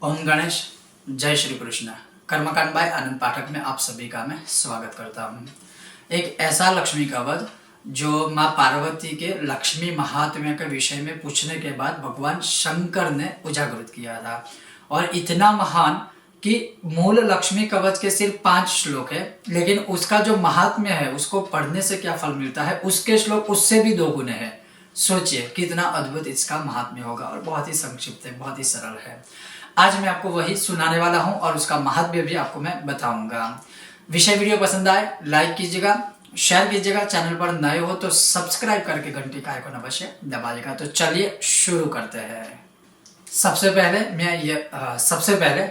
ओम गणेश, जय श्री कृष्ण। कर्मकांड बाय आनंद पाठक में आप सभी का मैं स्वागत करता हूँ। एक ऐसा लक्ष्मी कवच जो माँ पार्वती के लक्ष्मी महात्म्य के विषय में पूछने के बाद भगवान शंकर ने उजागर किया था, और इतना महान कि मूल लक्ष्मी कवच के सिर्फ 5 श्लोक है, लेकिन उसका जो महात्म्य है, उसको पढ़ने से क्या फल मिलता है, उसके श्लोक उससे भी 2 गुने है। सोचिए कितना अद्भुत इसका महात्म्य होगा, और बहुत ही संक्षिप्त है, बहुत ही सरल है। आज मैं आपको वही सुनाने वाला हूं और उसका महात्म्य भी आपको मैं बताऊंगा। विषय वीडियो पसंद आए लाइक कीजिएगा, शेयर कीजिएगा, चैनल पर नए हो तो सब्सक्राइब करके घंटी का आइकन अवश्य दबाइएगा। तो चलिए शुरू करते हैं। सबसे पहले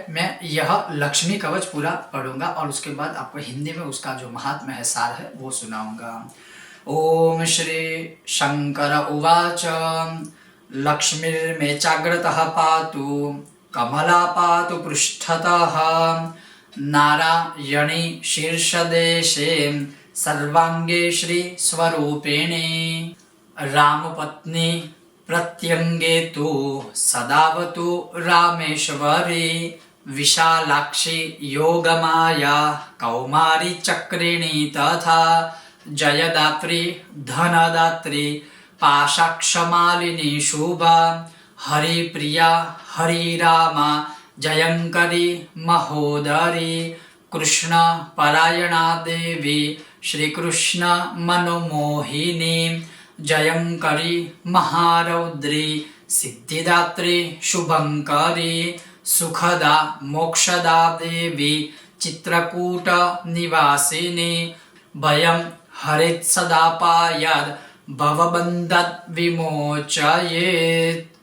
मैं यह लक्ष्मी कवच पूरा पढ़ूंगा और उसके बाद आपको हिंदी में उसका जो महात्म्य है, सार है, वो सुनाऊंगा। ओम श्री शंकर उवाच लक्ष्मीर्मे चाग्रतः पातु कमला पातु पृष्ठतः नारायणी शीर्षदेशे सर्वांगे श्री स्वरूपिणी रामपत्नी प्रत्यंगे तु सदावतु रामेश्वरी विशालाक्षी योगमाया कौमारी चक्रिणी तथा जयदात्री धनदात्री पाशाक्षमालिनी शुभा हरिप्रिया हरिरामा जयंकरी महोदरी कृष्ण परायणा देवी श्रीकृष्ण मनोमोहिनी जयंकरी महारौद्री सिद्धिदात्री शुभंकरी सुखदा मोक्षदा देवी चित्रकूट निवासिनी भयं हरित्सदापायाद भवबंधत विमोचयेत्।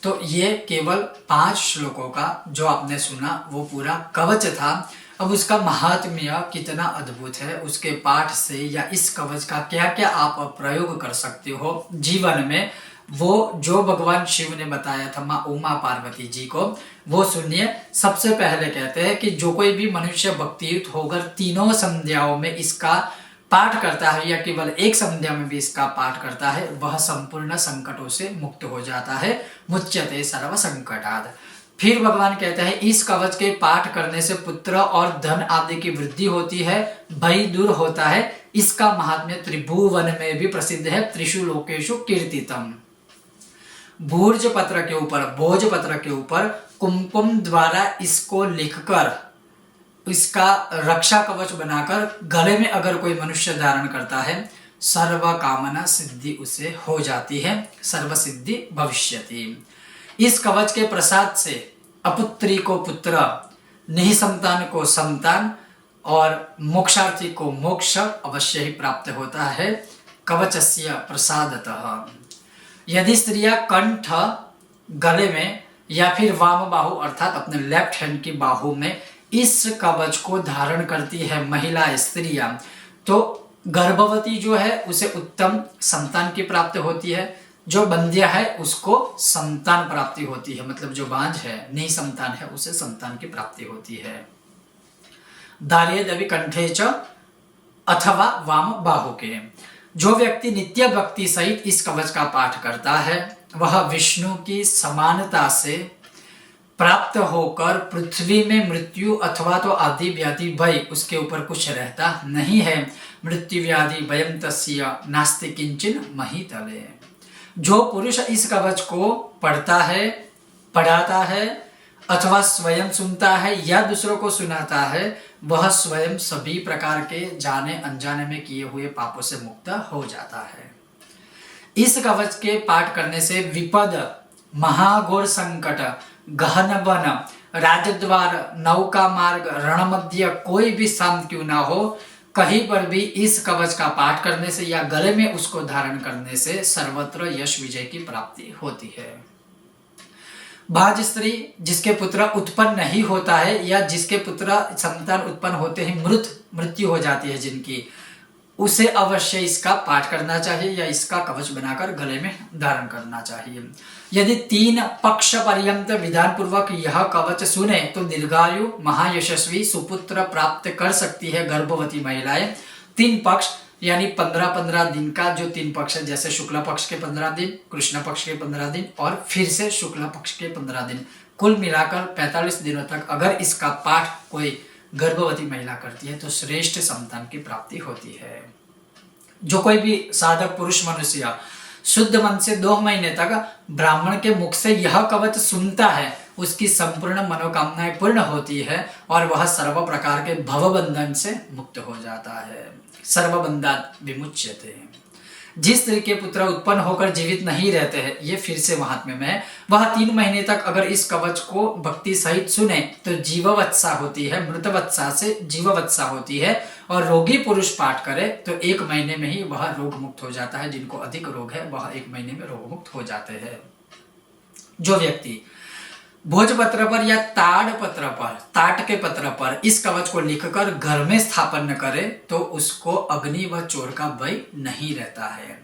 तो ये केवल 5 श्लोकों का जो आपने सुना वो पूरा कवच था। अब उसका महात्म्य कितना अद्भुत है, उसके पाठ से या इस कवच का क्या क्या आप प्रयोग कर सकते हो जीवन में, वो जो भगवान शिव ने बताया था माँ उमा पार्वती जी को, वो सुनिए। सबसे पहले कहते हैं कि जो कोई भी मनुष्य भक्तियुक्त होकर तीनों संध्याओं में इसका पाठ करता है या केवल एक संध्या में भी इसका पाठ करता है, वह संपूर्ण संकटों से मुक्त हो जाता है। मुच्यते सर्व संकटाद। फिर भगवान कहते हैं इस कवच के पाठ करने से पुत्र और धन आदि की वृद्धि होती है, भय दूर होता है। इसका महात्म्य त्रिभुवन में भी प्रसिद्ध है। त्रिषु लोकेषु कीर्तितम। भोजपत्र के ऊपर कुमकुम द्वारा इसको लिखकर इसका रक्षा कवच बनाकर गले में अगर कोई मनुष्य धारण करता है, सर्व कामना सिद्धि उसे हो जाती है, सर्व सिद्धि भविष्यति। इस कवच के प्रसाद से अपुत्री को पुत्र, निःसंतान को संतान और मोक्षार्थी को मोक्ष अवश्य ही प्राप्त होता है। कवचस्य प्रसादतः। यदि स्त्रियां कंठ, गले में या फिर वाम बाहु अर्थात अपने लेफ्ट हैंड की बाहु में इस कवच को धारण करती है महिला स्त्रियां, तो गर्भवती जो है उसे उत्तम संतान की प्राप्ति होती है, जो बंध्य है उसको संतान प्राप्ति होती है, मतलब जो बांझ है, नहीं संतान है, उसे संतान की प्राप्ति होती है। दार्यदवि कंठे च अथवा वाम बाहु के। जो व्यक्ति नित्य भक्ति सहित इस कवच का पाठ करता है, वह विष्णु की समानता से प्राप्त होकर पृथ्वी में मृत्यु अथवा तो आदि व्याधि भय उसके ऊपर कुछ रहता नहीं है। मृत्यु व्याधि भयं तस्य नास्ति किंचन महितले। जो पुरुष इस कवच को पढ़ता है, पढ़ाता है अथवा स्वयं सुनता है या दूसरों को सुनाता है, वह स्वयं सभी प्रकार के जाने अनजाने में किए हुए पापों से मुक्त हो जाता है। इस कवच के पाठ करने से विपद, महाघोर संकट, गहन वन, राजद्वार, नौका मार्ग, रणमध्य कोई भी स्थान क्यों ना हो, कहीं पर भी इस कवच का पाठ करने से या गले में उसको धारण करने से सर्वत्र यश विजय की प्राप्ति होती है। बाह्य स्त्री जिसके पुत्र उत्पन्न नहीं होता है या जिसके पुत्र संतान उत्पन्न होते ही मृत्यु हो जाती है जिनकी, उसे अवश्य इसका पाठ करना चाहिए या इसका कवच बनाकर गले में धारण करना चाहिए। यदि 3 पक्ष पर्यंत विधान पूर्वक यह कवच सुने तो दीर्घायु, महायशस्वी, सुपुत्र प्राप्त कर सकती है गर्भवती महिलाएं। 3 पक्ष यानी 15-15 दिन का जो 3 पक्ष है, जैसे शुक्ला पक्ष के 15 दिन, कृष्ण पक्ष के 15 दिन और फिर से शुक्ला पक्ष के 15 दिन, कुल मिलाकर 45 दिनों तक अगर इसका पाठ कोई गर्भवती महिला करती है तो श्रेष्ठ संतान की प्राप्ति होती है। जो कोई भी साधक पुरुष मनुष्य शुद्ध मन से 2 महीने तक ब्राह्मण के मुख से यह कवच सुनता है, उसकी संपूर्ण मनोकामनाएं पूर्ण होती है और वह सर्व प्रकार के भवबंधन से मुक्त हो जाता है। सर्वबंधात् विमुच्यते। जिस स्त्री के पुत्र उत्पन्न होकर जीवित नहीं रहते हैं, ये फिर से महात्म्य में है, वह 3 महीने तक अगर इस कवच को भक्ति सहित सुने तो जीववत्सा होती है, मृतवत्सा से जीववत्सा होती है। और रोगी पुरुष पाठ करे तो 1 महीने में ही वह रोग मुक्त हो जाता है। जिनको अधिक रोग है वह 1 महीने में रोग मुक्त हो जाते हैं। जो व्यक्ति भोजपत्र पर या ताड़ पत्र पर, ताट के पत्र पर इस कवच को लिखकर घर में स्थापन करे तो उसको अग्नि व चोर का भय नहीं रहता है।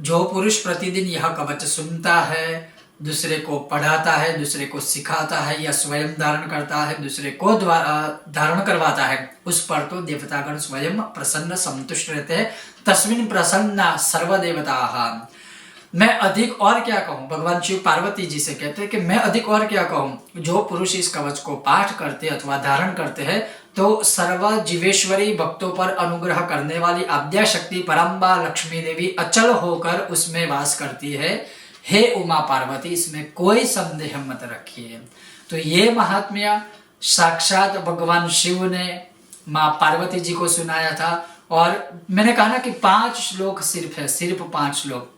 जो पुरुष प्रतिदिन यह कवच सुनता है, दूसरे को पढ़ाता है, दूसरे को सिखाता है या स्वयं धारण करता है, दूसरे को धारण करवाता है, उस पर तो देवतागण स्वयं प्रसन्न संतुष्ट रहते हैं। तस्मिन् प्रसन्ना सर्वदेवताः। मैं अधिक और क्या कहूँ, भगवान शिव पार्वती जी से कहते हैं कि मैं अधिक और क्या कहूँ। जो पुरुष इस कवच को पाठ करते अथवा धारण करते हैं तो सर्व जीवेश्वरी भक्तों पर अनुग्रह करने वाली आद्या शक्ति परम्बा लक्ष्मी देवी अचल होकर उसमें वास करती है। हे उमा पार्वती, इसमें कोई संदेह मत रखिए। तो ये महात्म्य साक्षात भगवान शिव ने माँ पार्वती जी को सुनाया था। और मैंने कहा ना कि 5 श्लोक सिर्फ है, सिर्फ 5 श्लोक।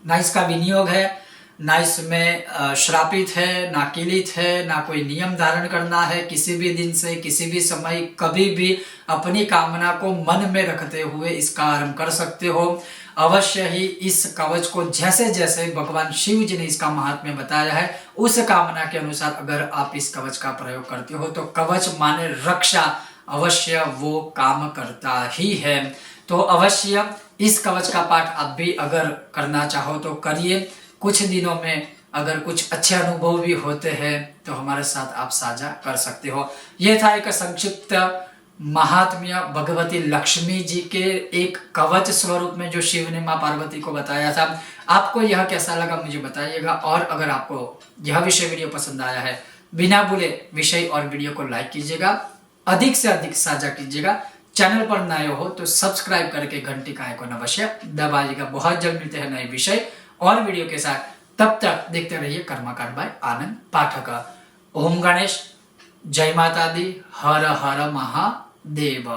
ना इसका विनियोग है, ना इसमें श्रापित है, ना किलित है, ना कोई नियम धारण करना है। किसी भी दिन से, किसी भी समय, कभी भी अपनी कामना को मन में रखते हुए इसका आरंभ कर सकते हो। अवश्य ही इस कवच को जैसे जैसे भगवान शिव जी ने इसका महात्म्य बताया है उस कामना के अनुसार अगर आप इस कवच का प्रयोग करते हो तो कवच माने रक्षा, अवश्य वो काम करता ही है। तो अवश्य इस कवच का पाठ आप भी अगर करना चाहो तो करिए। कुछ दिनों में अगर कुछ अच्छे अनुभव भी होते हैं तो हमारे साथ आप साझा कर सकते हो। यह था एक संक्षिप्त महात्म्य भगवती लक्ष्मी जी के एक कवच स्वरूप में जो शिव ने माँ पार्वती को बताया था। आपको यह कैसा लगा मुझे बताइएगा। और अगर आपको यह विषय वीडियो पसंद आया है, बिना भूले विषय और वीडियो को लाइक कीजिएगा, अधिक से अधिक साझा कीजिएगा। चैनल पर नए हो तो सब्सक्राइब करके घंटी का आइकॉन अवश्य दबाइएगा। बहुत जल्द मिलते हैं नए विषय और वीडियो के साथ। तब तक देखते रहिए कर्मकांड बाय आनंद पाठक। ओम गणेश, जय माता दी, हर हर महादेव।